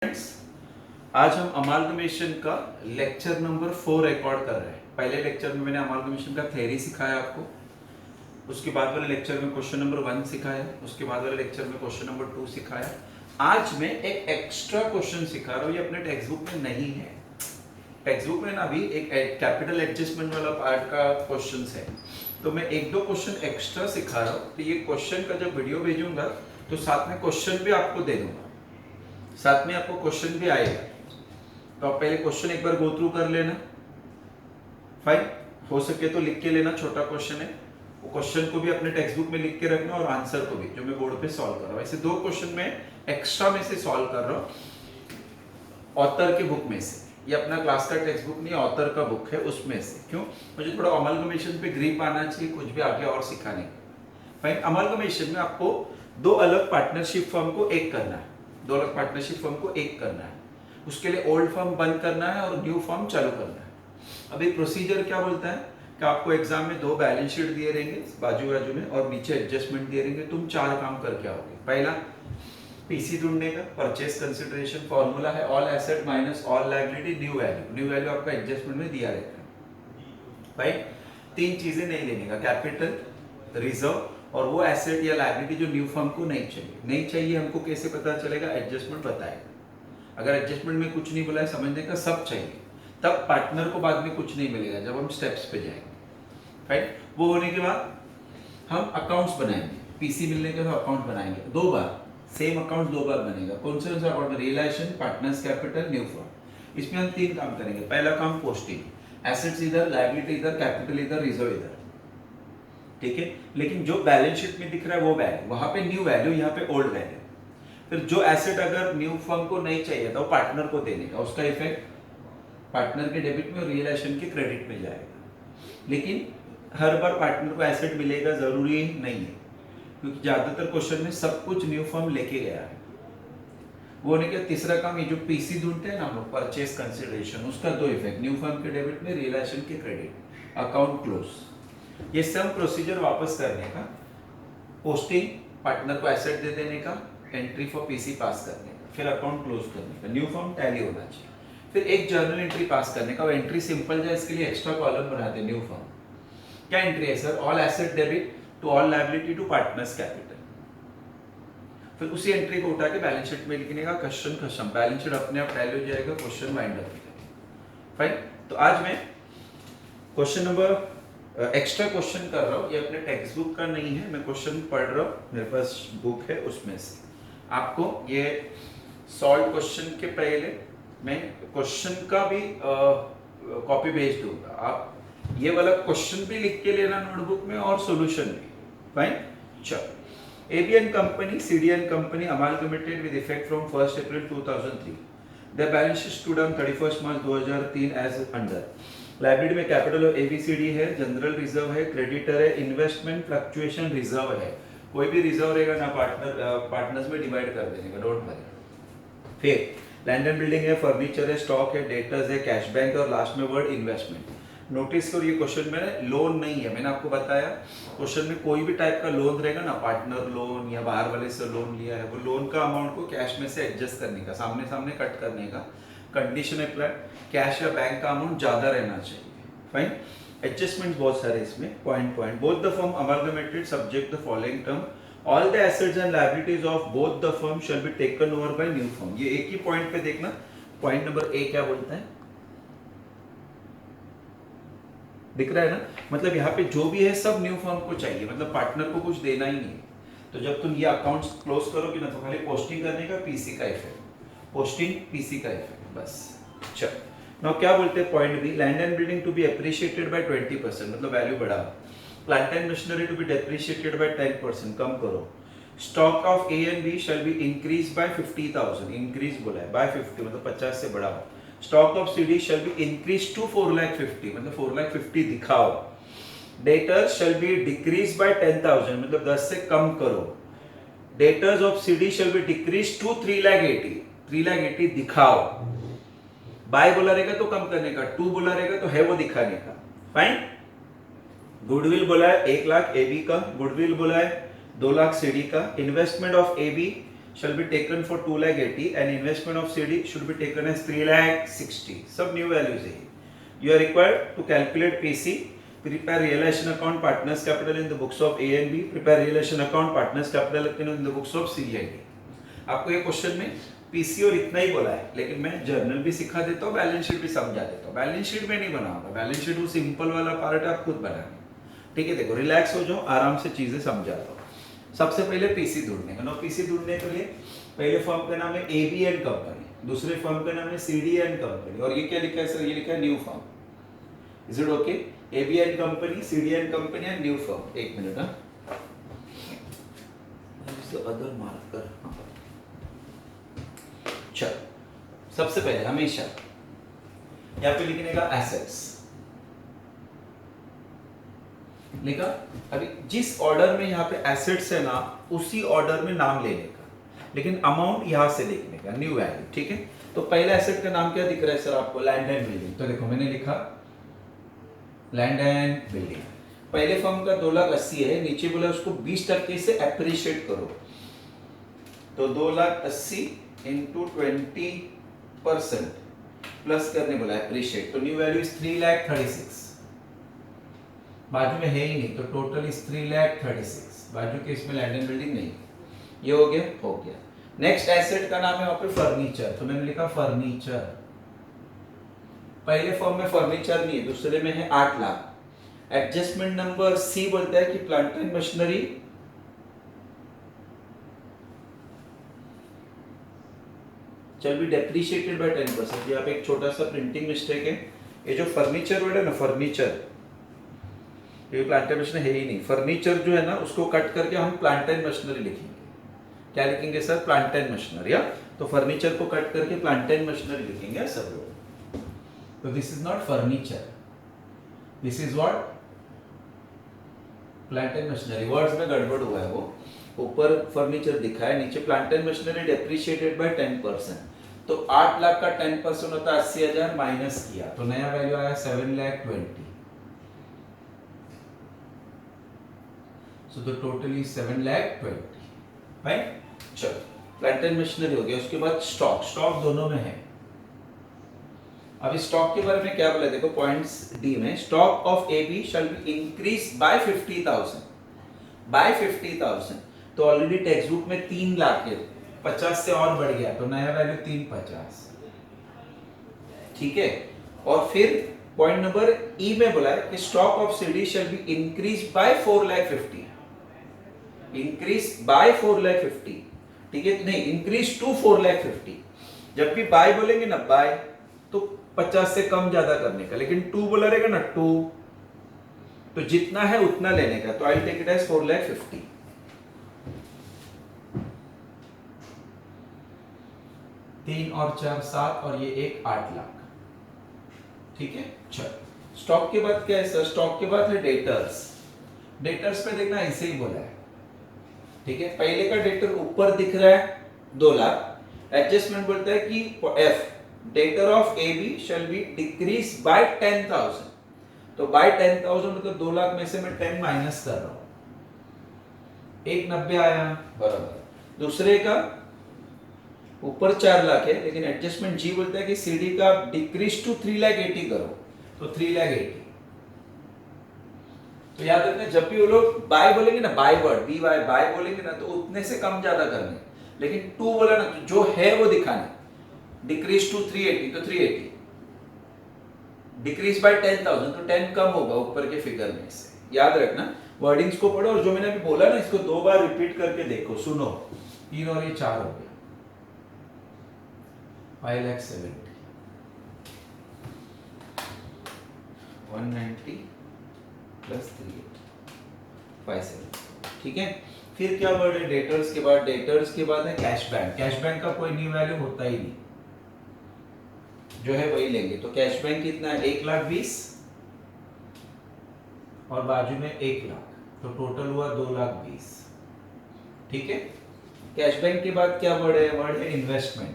Friends, आज हम amalgamation का लेक्चर नंबर 4 रिकॉर्ड कर रहे हैं। पहले लेक्चर में मैंने अमालगमेशन का थ्योरी सिखाया आपको, उसके बाद वाले लेक्चर में क्वेश्चन नंबर 1 सिखाया, उसके बाद वाले लेक्चर में क्वेश्चन नंबर 2 सिखाया। आज मैं एक एक्स्ट्रा क्वेश्चन सिखा रहा हूँ, ये अपने टेक्स्ट बुक में नहीं है। टेक्स्ट बुक में ना अभी एक कैपिटल एडजस्टमेंट वाला पार्ट का क्वेश्चन है, तो मैं एक दो क्वेश्चन एक्स्ट्रा सिखा रहा हूँ। तो ये क्वेश्चन का जब वीडियो भेजूंगा तो साथ में क्वेश्चन भी आपको दे दूंगा, साथ में आपको क्वेश्चन भी आएगा। तो आप पहले क्वेश्चन एक बार गो थ्रू कर लेना, फाइन। हो सके तो लिख के लेना, छोटा क्वेश्चन है वो, क्वेश्चन को भी अपने टेक्स्ट बुक में लिख के रखना और आंसर को भी, जो मैं बोर्ड पे सॉल्व कर रहा हूँ। ऐसे दो क्वेश्चन में एक्स्ट्रा में से सॉल्व कर रहा हूँ ऑथर के बुक में से। ये अपना क्लास का टेक्स्ट बुक नहीं, ऑथर का बुक है, उसमें से। क्यों? मुझे थोड़ा अमलगमेशन पे ग्रिप आना चाहिए, कुछ भी आगे और सिखाने का। फाइन। अमलगमेशन में आपको दो अलग पार्टनरशिप फर्म को एक करना है, दो अलग पार्टनरशिप फर्म को एक करना है। उसके लिए ओल्ड फर्म बंद करना है और न्यू फर्म चालू करना है। अभी प्रोसीजर क्या बोलता है कि आपको एग्जाम में दो बैलेंस शीट दिए रहेंगे बाजू बाजू में, और नीचे एडजस्टमेंट दिए रहेंगे। तुम 4 काम करके आओगे। पहला, पीसी ढूंढने का, परचेस कंसिडरेशन फॉर्मूला है all asset minus all liability new value. New value आपका एडजस्टमेंट में दिया रहता है। भाई 3 चीजें नहीं लेने का, कैपिटल, रिजर्व और वो एसेट या लायबिलिटी जो न्यू फर्म को नहीं चाहिए हमको कैसे पता चलेगा? एडजस्टमेंट बताएगा। अगर एडजस्टमेंट में कुछ नहीं बोला है, समझने का सब चाहिए, तब पार्टनर को बाद में कुछ नहीं मिलेगा जब हम स्टेप्स पे जाएंगे। राइट? वो होने के बाद हम अकाउंट्स बनाएंगे। पीसी मिलने के बाद अकाउंट बनाएंगे 2 बार, सेम अकाउंट 2 बार बनेगा। कौन से अकाउंट में? Realisation, partners capital, new firm. इसमें हम 3 काम करेंगे। पहला काम पोस्टिंग, एसेट्स इधर, लायबिलिटी इधर, कैपिटल इधर, रिजर्व इधर। ठीक है? लेकिन जो बैलेंस शीट में दिख रहा है वो वैल्यू, वहां पे न्यू वैल्यू, यहाँ पे ओल्ड वैल्यू। फिर जो एसेट अगर न्यू फर्म को नहीं चाहिए तो पार्टनर को देने का, उसका इफेक्ट पार्टनर के डेबिट में और रियलाइजेशन के क्रेडिट में जाएगा। लेकिन हर बार पार्टनर को एसेट मिलेगा जरूरी नहीं है, क्योंकि ज्यादातर क्वेश्चन में सब कुछ न्यू फर्म लेके गया है। वो होने का तीसरा काम, ये जो पीसी ढूंढते हैं ना हम लोग, परचेस कंसिडरेशन, उसका 2 इफेक्ट, न्यू फर्म के डेबिट में, रियलाइजेशन के क्रेडिट, अकाउंट क्लोज। ये सब प्रोसीजर वापस करने का, पोस्टिंग, पार्टनर को एसेट दे देने का, एंट्री फॉर पीसी पास करने का, फिर अकाउंट क्लोज करने का, न्यू फॉर्म टैली होना चाहिए, फिर एक जर्नल एंट्री पास करने का। वो एंट्री सिंपल जाए इसके लिए एक्स्ट्रा कॉलम बनाते हैं न्यू फॉर्म। क्या एंट्री है sir? All asset debit to all liability to partners capital. फिर उसी एंट्री को उठा के बैलेंस शीट में लिखने का, क्वेश्चन खत्म, बैलेंस शीट अपने आप टैली हो जाएगा, क्वेश्चन वाइंड अप। फाइन। तो आज मैं क्वेश्चन नंबर एक्स्ट्रा क्वेश्चन कर रहा हूँ, ये अपने टेक्स्ट बुक का नहीं है, मैं क्वेश्चन पढ़ रहा हूँ, मेरे पास बुक है उसमें से। आपको ये सॉल्व क्वेश्चन के पहले मैं क्वेश्चन का भी कॉपी भेज दूंगा। आप ये वाला क्वेश्चन भी लिख के लेना नोटबुक में और सॉल्यूशन भी। फाइन। चलो, ABN company, CDN company amalgamated with effect from 1st April 2003. Their balance sheet stood on 31st March 2003 as under. Liability में कैपिटल और ABCD है, जनरल रिजर्व है, क्रेडिटर है, इन्वेस्टमेंट फ्लक्चुएशन रिजर्व है। कोई भी रिजर्व रहेगा ना पार्टनर्स में डिवाइड कर देने का, डोंट वरी। फिर लैंड एंड बिल्डिंग है, फर्नीचर है, स्टॉक है, डेटर्स है, कैश बैंक और लास्ट में वर्ड इन्वेस्टमेंट। नोटिस करो ये क्वेश्चन में लोन नहीं है, मैंने आपको बताया क्वेश्चन में कोई भी टाइप का लोन रहेगा ना, पार्टनर लोन या बाहर वाले से लोन लिया है, वो लोन का अमाउंट को कैश में से एडजस्ट करने का, सामने सामने कट करने का कंडीशन अप्लाई। कैश या बैंक का अमाउंट ज्यादा रहना चाहिए। फाइन। एडजस्टमेंट बहुत सारे इसमें, point both the firm amalgamated subject the following term, all the assets and liabilities of both the firm shall be taken over by new firm. ये एक ही पॉइंट पे देखना, पॉइंट नंबर ए क्या बोलता है, दिख रहा है ना? मतलब यहाँ पे जो भी है सब न्यू फर्म को चाहिए, मतलब पार्टनर को कुछ देना ही नहीं। तो जब तुम ये अकाउंट्स क्लोज करोगे ना, तो खाली पोस्टिंग करने का, पीसी का इफेक्ट, पोस्टिंग पीसी का इफेक्ट, बस। चल, नाउ क्या बोलते हैं point B, land and building to be appreciated by 20%, मतलब वैल्यू बढ़ा। Plant and machinery to be depreciated by 10%, कम करो। Stock of A and B shall be increase by 50,000, increase बोला है बाय 50, मतलब 50 से बढ़ाओ। Stock of CD shall be increased to 4,50,000, मतलब 4,50,000 दिखाओ। Debtors shall be decreased by 10,000, मतलब 10 से कम करो। Debtors of CD shall be decreased to 3,80,000, 3,80,000 दिखाओ। बाय बोला रहेगा तो कम करने का, टू बोला रहेगा तो है वो दिखाने का। फाइन। गुडविल बोला है 1,00,000 AB का, गुडविल बोला है 2,00,000 CD का। Investment of AB shall be taken for 2,80,000 and investment of CD should be taken as 3,60,000. सब new values है. You are required to calculate PC, prepare realization account partners capital in the books of A and B, prepare realization account partners capital in the books of C and D. आपको ये question में PC और इतना ही बोला है, लेकिन मैं journal भी सिखा देता हूँ, बैलेंस शीट भी समझा देता हूँ. बैलेंस शीट में नहीं बनाऊंगा, बैलेंस शीट वो सिंपल वाला पार्ट आप खुद बनाना. ठीक है, देखो रिलैक्स हो जाओ, आराम से चीजें समझाता हूँ. सबसे पहले पीसी ढूंढने का. पीसी ढूंढने के लिए पहले फर्म का नाम है एबी एंड कंपनी, दूसरे फर्म का नाम है सीडी एंड कंपनी, और ये क्या लिखा है सर? ये लिखा है new firm. Is it okay? AB and company, CD and company and new firm. एक मिनट. Other marker. चलो, सबसे पहले हमेशा यहाँ पे लिखने का एसेट्स लिखा. अभी जिस ऑर्डर में यहाँ पे एसेट्स है ना, उसी ऑर्डर में नाम लेने का, लेकिन अमाउंट यहां से देखने का, न्यू वैल्यू. ठीक है, तो पहला एसेट का नाम क्या दिख रहा है सर आपको? Land and building. तो देखो मैंने लिखा लैंड एंड बिल्डिंग. पहले फर्म का 2,80,000 है, नीचे बोला उसको 20% से एप्रिशिएट करो. तो 2,80,000 इंटू 20% प्लस करने बोला एप्रिशिएट. तो न्यू वैल्यू इज 3,36,000. बाजू में है ही नहीं, तो टोटल इज 3,36,000. बाजू के इसमें लैंड एंड बिल्डिंग नहीं. ये हो गया, हो गया. नेक्स्ट एसेट का नाम है वहां पे फर्नीचर. तो मैंने लिखा फर्नीचर. पहले फॉर्म में फर्नीचर नहीं है, दूसरे में है 8 लाख. एडजस्टमेंट नंबर सी बोलता है कि प्लांट एंड मशीनरी चल बी डेप्रिशिएटेड बाय 10%. यहाँ पे एक छोटा सा प्रिंटिंग मिस्टेक है. ये जो फर्नीचर वर्ड है ना, फर्नीचर, ये प्लांट एंड मशीनरी है ही नहीं. फर्नीचर जो है ना, उसको कट करके हम प्लांट एंड मशीनरी लिखेंगे. क्या लिखेंगे सर? Plant and machinery. तो फर्नीचर को कट करके प्लांट एंड मशीनरी लिखेंगे सब लोग. तो this is not furniture, this is what? Plant and machinery. Words में गड़बड़ हुआ है. वो ऊपर फर्नीचर दिखा है, नीचे plant and machinery depreciated by 10%. तो 8 लाख का 10% होता है 80,000, माइनस किया तो नया वैल्यू आया 7,20,000. So the total is 7,20,000. Right? चलो, प्लांट एंड मशीनरी हो गया. उसके बाद स्टॉक. स्टॉक दोनों में है. अभी स्टॉक के बारे में क्या बोला देखो, पॉइंट्स डी में. Stock of AB shall be increase by 50,000. By 50,000. तो ऑलरेडी टेक्स्ट बुक में 3 लाख है, 50 से और बढ़ गया, तो नया वैल्यू 350. ठीक है. और फिर पॉइंट नंबर ई में बोला है कि stock of CD shell be increase bye 4,50,000. Increase by 4,50,000. ठीक है, नहीं, इंक्रीज टू 4,50,000. जब भी बाय बोलेंगे ना, बाय, तो 50 से कम ज्यादा करने का, लेकिन टू बोला रहेगा ना, टू, तो जितना है उतना लेने का. तो आई टेक इट एज 4,50,000. 3 और 4 7 और ये 1 8 लाख. ठीक है. चलो, स्टॉक के बाद क्या है सर? स्टॉक के बाद है डेटर्स. डेटर्स पे देखना ऐसे ही बोला है. ठीक है, पहले का डेटर ऊपर दिख रहा है 2 लाख. एडजस्टमेंट बोलता है कि F debtor of A B shall be decrease by 10,000. तो बाय 10,000 मतलब 2 लाख में से मैं 10 माइनस कर रहा हूं. 190 आया, बराबर. दूसरे का ऊपर 4 लाख है, लेकिन एडजस्टमेंट जी बोलता है कि सीडी का डिक्रीज टू 3,80,000 करो. तो 3,80,000. तो याद रखना, जब भी वो लोग बाय बोलेंगे ना, by word B Y by बोलेंगे ना, तो उतने से कम ज्यादा करने. लेकिन टू बोला ना, तो जो है वो दिखाने. डिक्रीज टू 380, तो 380. डिक्रीज बाय 10,000, तो 10 कम होगा ऊपर के फिगर में से. याद रखना, वर्डिंग्स को पढ़ो, और जो मैंने अभी बोला ना, इसको 2 बार रिपीट करके देखो, सुनो. 3 और ये 4 हो गया, 5,70,000. 190 प्लस 3,570. ठीक है. फिर क्या वर्ड है डेटर्स के बाद? डेटर्स के बाद है कैश बैंक. कैश बैंक का कोई न्यू वैल्यू होता ही नहीं, जो है वही लेंगे. तो कैश बैंक कितना है? 1,20,000 और बाजू में 1 लाख, तो टोटल हुआ 2,20,000. ठीक है. कैश बैंक के बाद क्या वर्ड है? वर्ड है इन्वेस्टमेंट.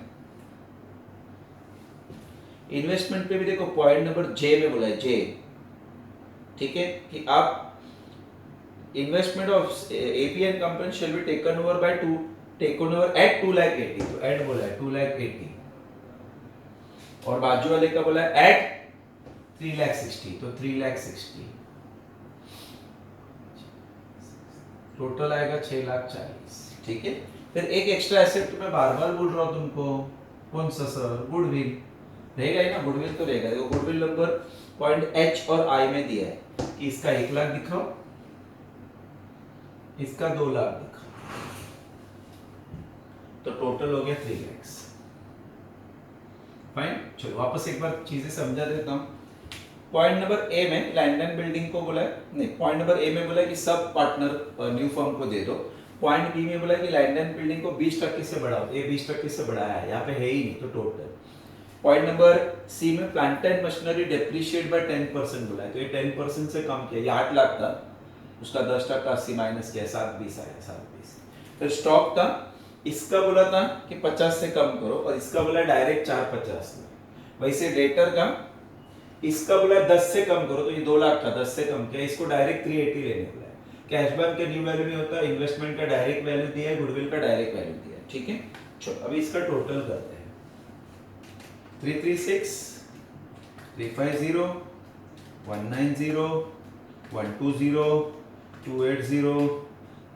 इन्वेस्टमेंट पे भी देखो पॉइंट नंबर जे में बोला है, जे. ठीक है, कि आप investment of AP and company shall be taken over by take over at 2,80,000, तो एट बोला है 2,80,000, और बाजू वाले का बोला है एट 3,60,000, तो 3,60,000, टोटल आएगा 6,40,000। ठीक है, फिर एक एक्स्ट्रा एसेट मैं बार बार बोल रहा हूँ तुमको, कौन सा सर? गुडविल रहेगा ही ना, गुडविल तो रहेगा। देखो गुडविल नंबर पॉइंट एच और आई में दिया है कि इसका 1,00,000 दिखाओ, इसका 2,00,000 दिखाओ, तो टोटल हो गया 3,00,000। फाइन, चलो वापस एक बार चीजें समझा देता हूँ। पॉइंट नंबर ए में लैंड एंड बिल्डिंग को बोला है, नहीं, पॉइंट नंबर ए में बोला है कि सब पार्टनर न्यू फर्म को दे दो। पॉइंट बी में बोला है कि लैंड एंड बिल्डिंग को 20% से बढ़ाओ, ये 20% से बढ़ाया है, यहाँ पे है ही नहीं, तो टोटल। पॉइंट नंबर सी में plant and machinery depreciate by 10% बोला है, तो ये 10% से कम किया, ये 8,00,000 था, उसका 10% 80 माइनस किया, 720 आया, 720। फिर स्टॉक था, इसका बोला था कि 50 से कम करो, और इसका बोला डायरेक्ट 450। वैसे डेटर का इसका बोला 10 से कम करो, तो ये 2,00,000 था, 10 से कम किया, इसको डायरेक्ट 380 लेने बोला है। कैशबैक के न्यू वैल्यू नहीं होता, इन्वेस्टमेंट का डायरेक्ट वैल्यू दिया है, गुडविल का डायरेक्ट वैल्यू दिया है। ठीक है, चलो अभी इसका टोटल करते हैं। 336, 350, 190, 120, 280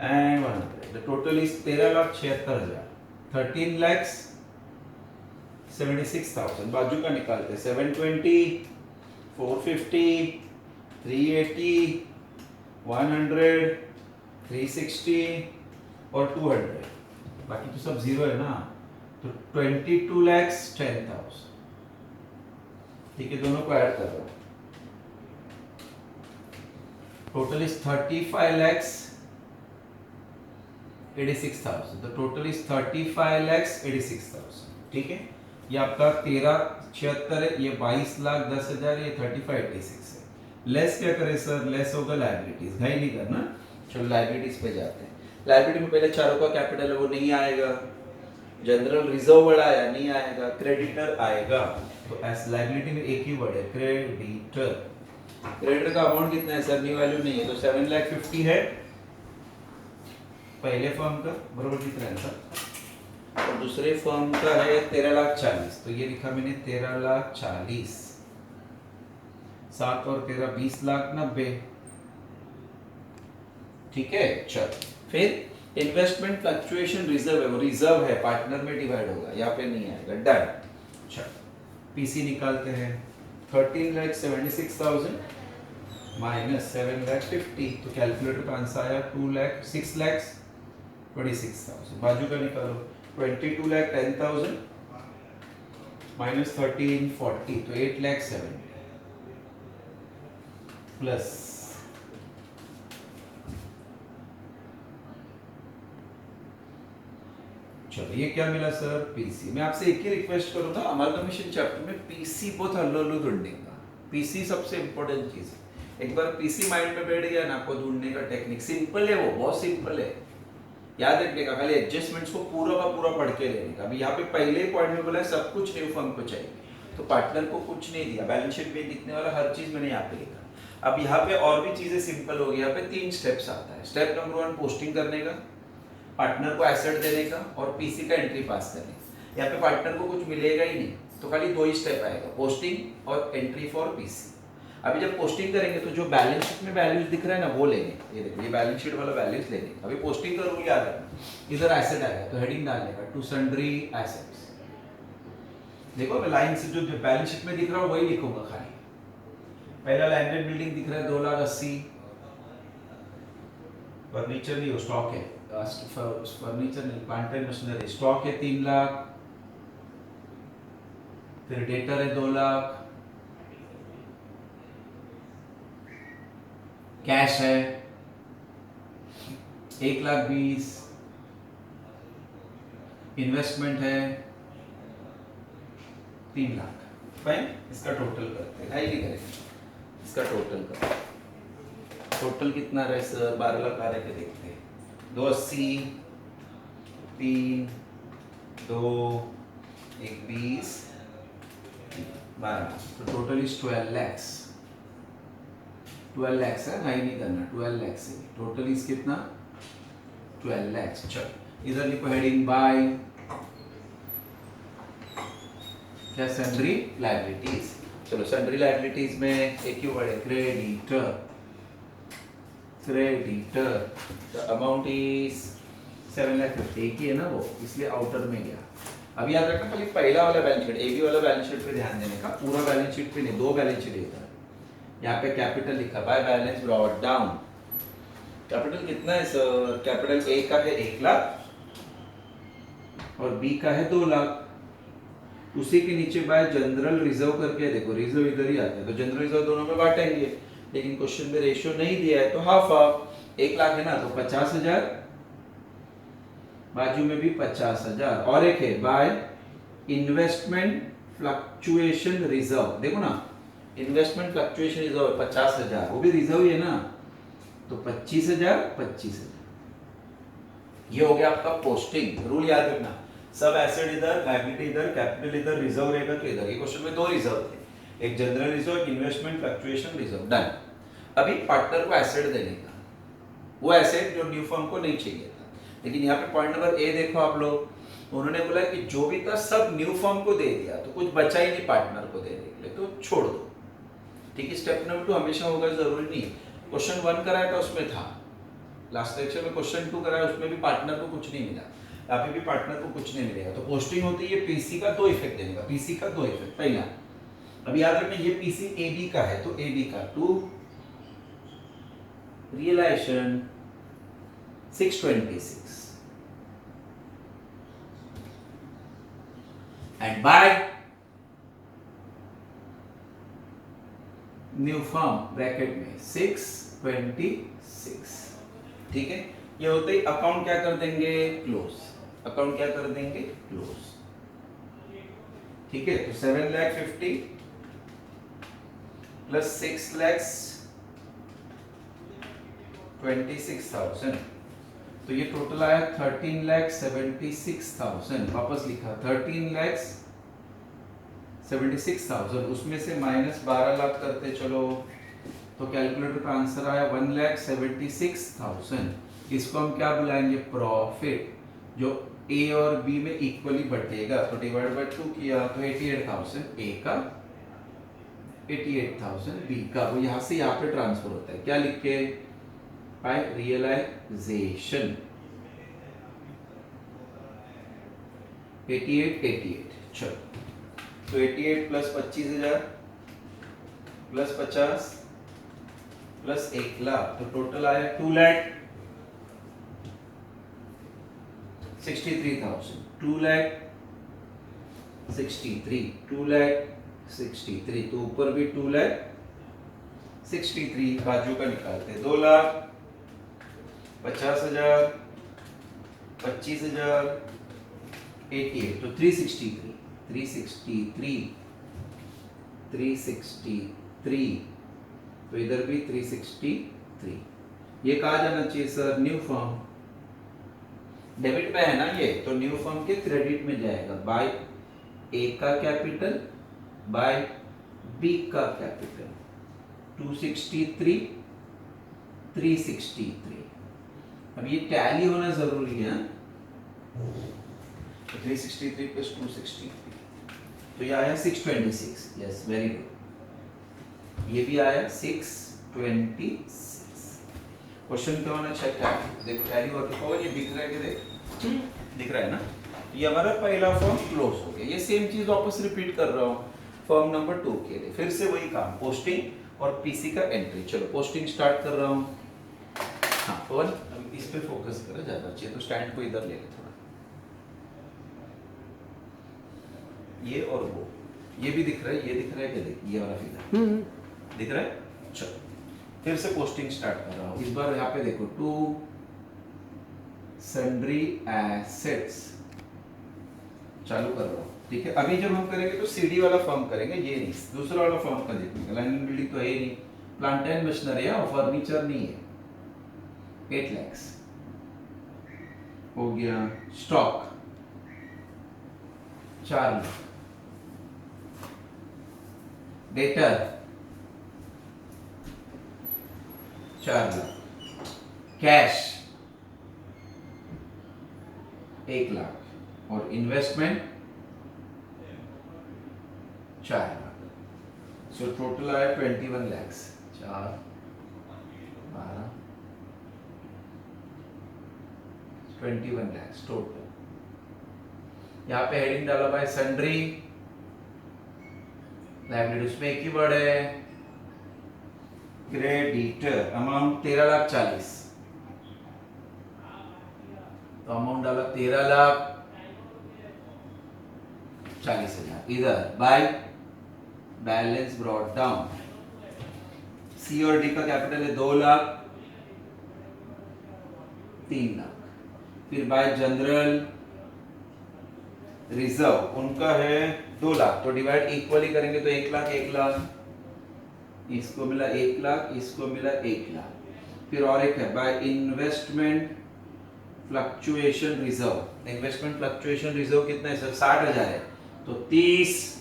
and 100. The total is 13,76,000, 13,76,000। बाजू का निकालते हैं, 720, 450, 380, 100, 360 और 200, बाकी तो सब जीरो है ना, तो 22,10,000। ठीक है, दोनों को ऐड कर रहा हूं, total is 35,86,000, the total is 35,86,000। ठीक है, ये आपका 13,76 है, ये 22,10,000, ये 35,86 है। लेस क्या करें सर? लेस होगा लायबिलिटीज, घाई नहीं करना। चलो लायबिलिटीज पे जाते हैं। लायबिलिटी में पहले चारों का कैपिटल है, वो नहीं आएगा। जनरल रिजर्व वर्ड आया, नहीं आएगा। क्रेडिटर आएगा, तो एस लायबिलिटी में एक ही वर्ड है, क्रेडिटर। क्रेडिटर का अमाउंट कितना है सर? न्यू वैल्यू नहीं है, तो 7,50,000 है पहले फर्म का, बरोबर दिख रहा है सर, और दूसरे फर्म का है 13,40,000, तो ये लिखा मैंने 13,40,000, 7 और 13 20,90,000। ठीक है, चल फिर इन्वेस्टमेंट फ्लक्चुएशन रिजर्व है, वो रिजर्व है, पार्टनर में डिवाइड होगा, यहाँ पे नहीं आएगा, डन। चल पीसी निकालते हैं, 13,76,000 माइनस 7,50,000, तो कैलकुलेटर का आंसर आया 6,26,000। बाजू का निकालो, 22,10,000 माइनस 13,40, तो 8,70,000 प्लस चलो ये क्या मिला सर? पीसी। मैं आपसे एक ही रिक्वेस्ट करूंगा, अमालगमेशन चैप्टर में पीसी बहुत हल्लो ढूंढेगा, पीसी सबसे इंपॉर्टेंट चीज है। एक बार पीसी माइंड में बैठ गया ना, आपको ढूंढने का टेक्निक सिंपल है, वो बहुत सिंपल है, याद रखने का, खाली एडजस्टमेंट्स को पूरा का पूरा पढ़ के लेने का। अभी यहाँ पे पहले ही पॉइंट में बोला है सब कुछ न्यू फर्म को चाहिए, तो पार्टनर को कुछ नहीं दिया, बैलेंस शीट में दिखने वाला हर चीज मैंने यहाँ पे लिखा। अब यहाँ पे और भी चीजें सिंपल हो गई, यहाँ पे 3 स्टेप्स आता है। स्टेप नंबर 1 पोस्टिंग करने का, पार्टनर को एसेट देने का, और पीसी का एंट्री पास करने का। यहाँ पे पार्टनर को कुछ मिलेगा ही नहीं, तो खाली 2 ही स्टेप आएगा, पोस्टिंग और एंट्री फॉर पीसी। अभी जब पोस्टिंग करेंगे तो जो बैलेंस शीट में वैल्यूज दिख रहा है ना, वो लेंगे, ये देखो ये बैलेंस शीट वाला वैल्यूज लेंगे। अभी पोस्टिंग का रूल याद रखना, इधर एसेट आएगा तो हेडिंग डालने का टू सन्ड्री एसेट्स। देखो मैं लाइन से जो बैलेंस शीट में दिख रहा है वही लिखूंगा खाली। पहला लैंडेड बिल्डिंग दिख रहा है 2,80,000, फर्नीचर नहीं, वो स्टॉक है, फर्नीचर नहीं, प्लांट एंड मशीनरी। स्टॉक है 3,00,000, फिर डेटर है 2,00,000, कैश है 1,20,000, इन्वेस्टमेंट है 3,00,000। फाइन, इसका टोटल करते हैं, नहीं करेंगे, इसका टोटल करते हैं। टोटल कितना रहे सर? 12,00,000 आ रहे के देखते हैं। 280, 3, 2, 1, 20, 12, तो टोटल इज 12,00,000। 12,00,000 है, नहीं करना, 12,00,000 से टोटल इज कितना? 12,00,000। चलो इधर लिखो हेडिंग बाय क्या सन्ड्री लायबिलिटीज। चलो सन्ड्री लायबिलिटीज में एक ही वर्ड है creditor. Creditor the amount is 7,50,000, एक ही है ना वो, इसलिए आउटर में गया। अब याद रखना खाली पहला वाला बैलेंस शीट, एबी वाला बैलेंस शीट पे ध्यान देने का, पूरा बैलेंस शीट पे नहीं, दो बैलेंस शीट इधर। यहाँ पे कैपिटल लिखा by balance brought down. Capital कितना है सर? कैपिटल ए का है 1,00,000 और बी का है 2,00,000। उसी के नीचे बाय जनरल रिजर्व करके देखो, रिजर्व इधर ही आता है तो जनरल रिजर्व दोनों में बांटेंगे, लेकिन क्वेश्चन में रेशियो नहीं दिया है तो हाफ हाफ। 1,00,000 है ना तो 50,000, बाजू में भी 50,000, और एक है बाय इन्वेस्टमेंट फ्लक्चुएशन रिजर्व। देखो ना इन्वेस्टमेंट फ्लक्चुएशन रिजर्व 50,000, वो भी रिजर्व ही है ना, तो 25,000 25,000। ये हो गया आपका पोस्टिंग। रूल याद रखना, सब एसेट इधर, लायबिलिटी इधर, कैपिटल इधर, रिजर्व रहेगा तो इधर। ये क्वेश्चन में दो रिजर्व थे, एक जनरल रिजर्व, एक इन्वेस्टमेंट फ्लक्चुएशन रिजर्व। डन। अभी पार्टनर को एसेट देने का, वो एसेट जो न्यू फर्म को नहीं चाहिए था, लेकिन यहाँ पे पॉइंट नंबर ए देखो आप लोग, उन्होंने बोला कि जो भी था सब न्यू फर्म को दे दिया, तो कुछ बचा ही नहीं पार्टनर को देने के लिए, तो छोड़ दो। ठीक है, स्टेप नंबर 2 हमेशा होगा जरूरी नहीं। क्वेश्चन 1 कराया था उसमें था, लास्ट लेक्चर में क्वेश्चन 2 कराया उसमें भी पार्टनर को कुछ नहीं मिला, अभी भी पार्टनर को कुछ नहीं मिलेगा। तो पोस्टिंग होती है पीसी का 2 इफेक्ट देगा, पीसी का 2 इफेक्ट। पहला अब याद रखना ये पीसी एबी का है, तो एबी का to realisation 626 and by new firm bracket में 626। ठीक है, ये होते ही अकाउंट क्या कर देंगे? क्लोज। अकाउंट क्या कर देंगे? क्लोज। ठीक है, तो 7,50,000 प्लस 6,26,000, तो ये टोटल आया 13,76,000। वापस लिखा 13,76,000, उसमें से माइनस 12,00,000 करते चलो, तो कैलकुलेटर का आंसर आया 1,76,000। इसको हम क्या बुलाएंगे? प्रॉफिट, जो ए और बी में इक्वली बटेगा, तो डिवाइड बाय 2 किया तो 88,000 ए का, 88,000 बी का। वो यहां से यहां पे ट्रांसफर होता है, क्या लिख के? By realisation 88। चलो, तो 88 प्लस 25,000 प्लस 50 प्लस 1,00,000, तो टोटल आया 2,63,000। 2,63,000, तो ऊपर भी 2,63,000, बाजू का निकालते 2,00,000, 50,000, 25,000, 88, तो 363, तो इधर भी 363। ये कहा जाना चाहिए सर न्यू फर्म, डेबिट पे है ना ये, तो न्यू फर्म के क्रेडिट में जाएगा, बाय ए का कैपिटल बाय बी का कैपिटल। 263, 363। अब ये टैली होना जरूरी है, 363 प्लस 263, तो ये आया 626। Yes, very good. ये भी आया 626। क्वेश्चन क्या होना चाहिए? देखो टैली वर्क होगा, ये दिख रहा है कि दिख रहा है ना? ये हमारा पहला फॉर्म क्लोज हो गया। ये सेम चीज वापस रिपीट कर रहा हूँ फॉर्म नंबर 2 के लिए, फिर से वही काम, पोस्टिंग और पीसी का एंट्री। चलो पोस्टिंग स्टार्ट कर रहा हूँ। हाँ पवन, अब इस पे फोकस करो, ज्यादा अच्छी है, तो स्टैंड को इधर ले ले थोड़ा, ये और वो, ये भी दिख रहा है, ये दिख रहा है क्या? देख, ये वाला फिगर दिख रहा है। चलो फिर से पोस्टिंग स्टार्ट कर रहा हूँ। इस बार यहाँ पे देखो, टू सन्ड्री एसेट्स चालू कर रहा हूँ। ठीक है, अभी जब हम करेंगे तो सीडी वाला फॉर्म करेंगे, ये नहीं, दूसरा वाला फॉर्म का देखिए। लाइन बिल्डिंग तो है ही नहीं, प्लांट एंड मशीनरी है और फर्नीचर नहीं है। 8 लाख हो गया। Stock 4 lakh, debtor 4 lakh, cash 1 lakh और इन्वेस्टमेंट 4 लाख। सो टोटल आया 21 लैक्स। 4 12 21 लैक्स टोटल। यहाँ पे हेडिंग डाला भाई सन्ड्री, लाइबिलिटी उसमें एक ही वर्ड है क्रेडिटर, अमाउंट 13,40,000, तो अमाउंट डाला 13,40,000। इधर बाय बैलेंस ब्रॉट डाउन, सी और डी का कैपिटल है 2 लाख 3 लाख। फिर बाय जनरल रिजर्व उनका है 2 लाख, तो डिवाइड इक्वली करेंगे तो 1 लाख 1 लाख, इसको मिला 1 लाख, इसको मिला 1 लाख। फिर और एक है by investment fluctuation reserve, investment fluctuation reserve कितना है सर? 60,000 है, तो 30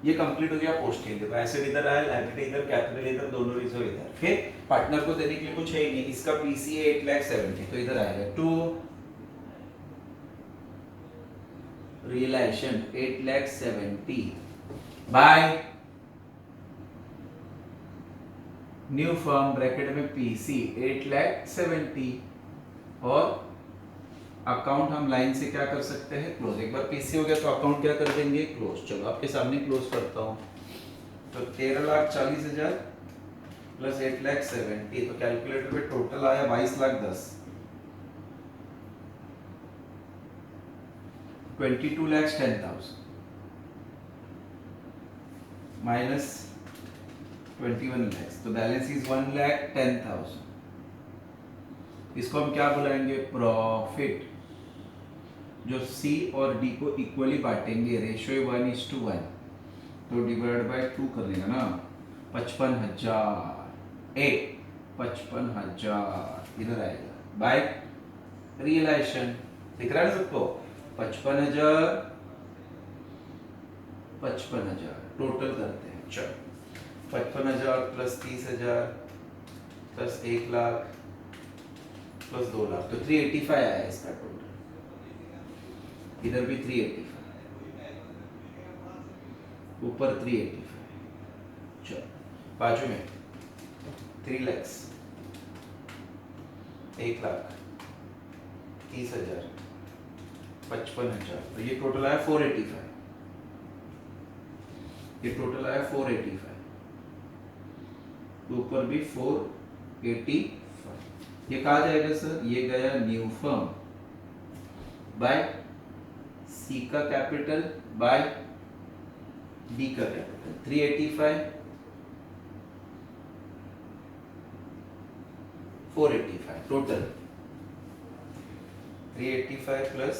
ये कंप्लीट हो गया पोस्ट के लिए। एसेट इधर आया, लायबिलिटी इधर, कैपिटल इधर, दोनों रिजर्व इधर। फिर पार्टनर को देने के लिए कुछ है ही नहीं, इसका पीसी है 8,70,000, तो इधर आएगा to realisation 8,70,000 by new firm bracket में पीसी 8,70,000, और अकाउंट हम लाइन से क्या कर सकते हैं? क्लोज। एक बार पीसी हो गया तो अकाउंट क्या कर देंगे? क्लोज। चलो आपके सामने क्लोज करता हूं। तो 13,40,000 प्लस 8,70,000, तो कैलकुलेटर पे टोटल आया 22,10,000, 22,10,000 माइनस 21 lakhs, तो बैलेंस इज 1,10,000। इसको हम क्या बुलाएंगे? प्रॉफिट। जो सी और डी को इक्वली बांटेंगे, रेशियो 1:1, तो डिवाइड बाय 2 कर देगा ना। 55,000 इधर आएगा बाय रियलाइजेशन। दिख रहा है सबको? 55,000 टोटल करते हैं। चलो 55,000 plus 30,000 plus 1 lakh plus 2 lakh, तो 385 आया इसका टोटल। इधर भी 385, ऊपर 385। चलो बाजू में 3 लाख 1 लाख 30,000 55,000, तो ये टोटल आया 485। ये टोटल आया 485, ऊपर भी 485। ये कहा जाएगा सर? ये गया न्यू फर्म बाय सी का कैपिटल बाय डी का कैपिटल। 385 485 टोटल। 385 plus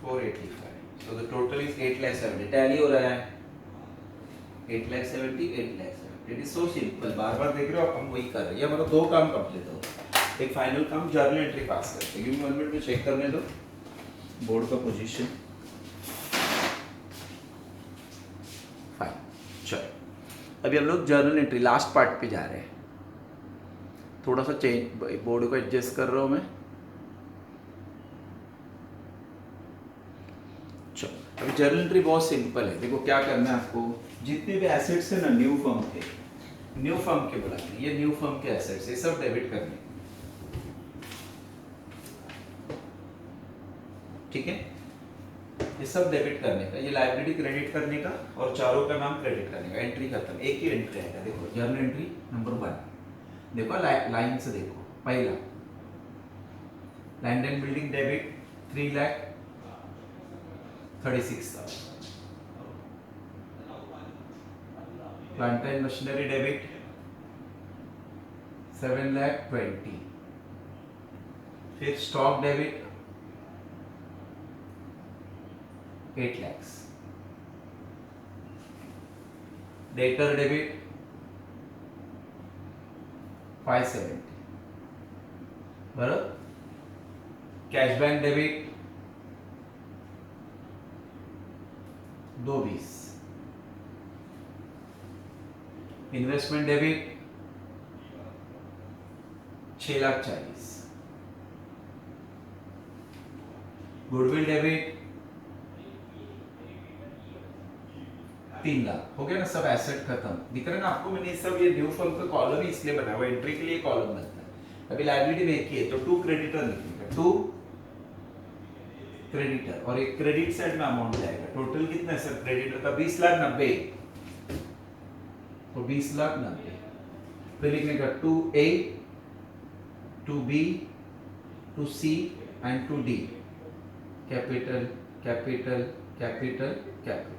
485, so the total is 8,70,000। Tally हो रहा है 8,70,000 8,70,000। It is so simple. बार बार देख रहे हो आप, हम वही कर रहे हैं। ये हमारा 2 काम कंप्लीट हो गया। एक फाइनल काम जर्नल एंट्री पास करते हैं। गिव मी 1 मिनट में चेक करने दो बोर्ड का पोजीशन। फाइन। चलो अभी हम लोग जर्नल एंट्री लास्ट पार्ट पे जा रहे हैं। थोड़ा सा चेंज, बोर्ड को एडजस्ट कर रहा हूं मैं। चलो अभी जर्नल एंट्री बहुत सिंपल है। देखो क्या करना है आपको, जितने भी एसेट्स है ना न्यू फर्म के बुलाने। ये न्यू फर्म के एसेट्स, ये सब डेबिट करने। ठीक है, ये सब डेबिट करने का, ये लायबिलिटी क्रेडिट करने का, और चारों का नाम क्रेडिट करने का। एंट्री खत्म, एक ही एंट्री आएगा। देखो जर्नल एंट्री नंबर 1, देखो लाइन से देखो। पहला land and building debit 3,36,000, plant and machinery debit 7,20,000, फिर stock debit 8 lakhs, debtor debit 570, बराबर। Cash bank debit 220, investment debit 6,40,000, goodwill debit 3 lakh हो गया ना, सब एसेट खत्म। दिख रहा है ना आपको, मैंने सब ये ड्यू फॉर्म का कॉलम ही इसलिए बनाया हुआ, एंट्री के लिए कॉलम बनता है। अभी लायबिलिटी में एक ही है तो 2 क्रेडिटर लिखेंगे, 2 क्रेडिटर और एक क्रेडिट साइड में अमाउंट जाएगा। टोटल कितना है सर क्रेडिटर का? 20,90,000 तो 20,90,000 फिर लिखने का 2A 2B 2C and 2D capital capital capital capital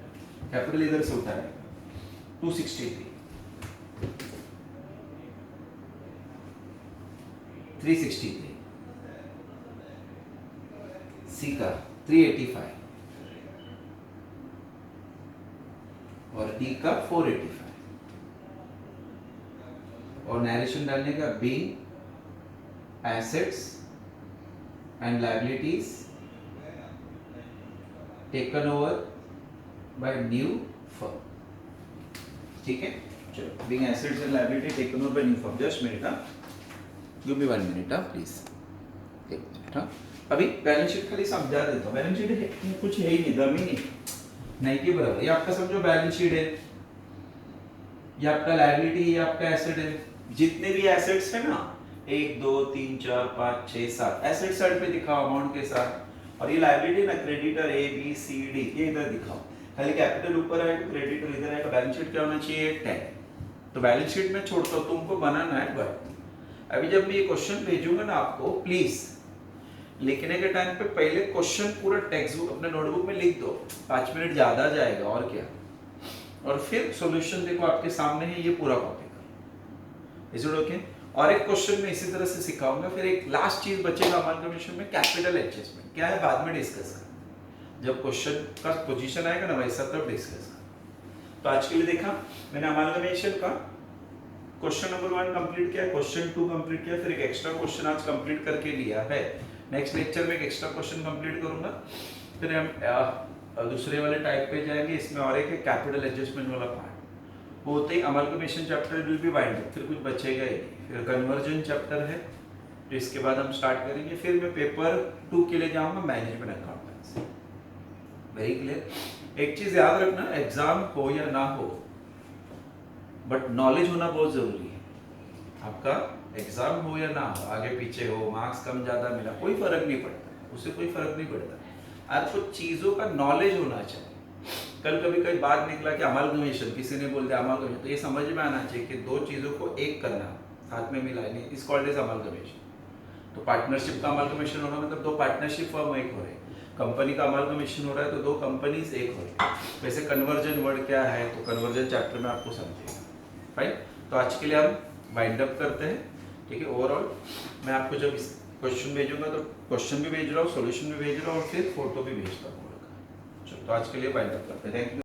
capital इधर से उठाएगा 263 363 सी का 385 और डी का 485 और नरेशन डालने का B assets and liabilities taken over by new firm. ठीक है, चलो being assets and liability taken over by new firm. Just minute, give me 1 minute please, 1 minute. अभी बैलेंस शीट खाली समझा देता हूँ। बैलेंस शीट कुछ है ही नहीं, दम ही नहीं के बराबर। ये आपका समझो बैलेंस शीट है, ये आपका लायबिलिटी, ये आपका एसेट है। जितने भी एसेट्स है ना 1 2 3 4 5 6 7 एसेट साइड पे दिखाओ अमाउंट के साथ, और ये लायबिलिटी ना creditor A B C D ये इधर दिखाओ। खाली कैपिटल ऊपर आएगा, क्रेडिटर इधर आएगा। बैलेंस शीट क्या होना चाहिए? 10। तो बैलेंस शीट में छोड़ता हूँ, तुमको बनाना है। बट अभी जब मैं ये क्वेश्चन भेजूंगा ना आपको, प्लीज लिखने के टाइम पे पहले क्वेश्चन पूरा टेक्स्ट बुक अपने नोटबुक में लिख दो, 5 मिनट ज्यादा जाएगा और क्या। और फिर सॉल्यूशन देखो आपके सामने है, ये पूरा कॉपी करो। Is it okay? और एक क्वेश्चन में इसी तरह से सिखाऊंगा। फिर एक लास्ट चीज बचेगा अमालगमेशन में, कैपिटल एडजस्टमेंट क्या है बाद में डिस्कस कर, जब क्वेश्चन का पोजीशन आएगा ना वैसा तब डिस्कस कर। तो आज के लिए देखा मैंने अमालगमेशन का क्वेश्चन नंबर 1 कंप्लीट किया, क्वेश्चन 2 कंप्लीट किया, फिर एक एक्स्ट्रा क्वेश्चन आज कंप्लीट करके लिया है। नेक्स्ट लेक्चर में एक एक्स्ट्रा क्वेश्चन कंप्लीट करूंगा, फिर हम दूसरे वाले टाइप पे जाएंगे। इसमें और एक है कैपिटल एडजस्टमेंट वाला पार्ट, होते ही amalgamation chapter will be wind up, फिर कुछ बचेगा ही नहीं। फिर कन्वर्जन चैप्टर है, तो इसके बाद हम स्टार्ट करेंगे। फिर मैं पेपर 2 के लिए जाऊंगा, मैनेजमेंट अकाउंटेंसी। Very clear. एक चीज याद रखना, एग्जाम हो या ना हो बट नॉलेज होना बहुत जरूरी है। आपका एग्जाम हो या ना हो, आगे पीछे हो, मार्क्स कम ज्यादा मिला, कोई फर्क नहीं पड़ता, उससे कोई फर्क नहीं पड़ता। आपको चीजों का नॉलेज होना चाहिए। कल कभी कई बात निकला कि अमालगमेशन, किसी ने बोल दिया अमालगमेशन, तो ये समझ में आना चाहिए कि दो चीजों को एक करना, साथ में मिला नहीं, इस कॉल्ड एज अमालगमेशन। तो पार्टनरशिप का अमालगमेशन होना मतलब 2 पार्टनरशिप फर्म एक हो रहे हैं, कंपनी का अमालगमेशन हो रहा है तो 2 कंपनीज एक हो रही है। वैसे कन्वर्जन वर्ड क्या है, तो कन्वर्जन चैप्टर में आपको समझेगा। राइट, तो आज के लिए हम वाइंड अप करते हैं। ठीक है, ओवरऑल मैं आपको जब क्वेश्चन भेजूंगा तो क्वेश्चन भी भेज रहा हूँ, सॉल्यूशन भी भेज रहा हूँ और फिर फोटो भी भेजता हूँ। चलो, तो आज के लिए वाइंड अप करते हैं। Thank you.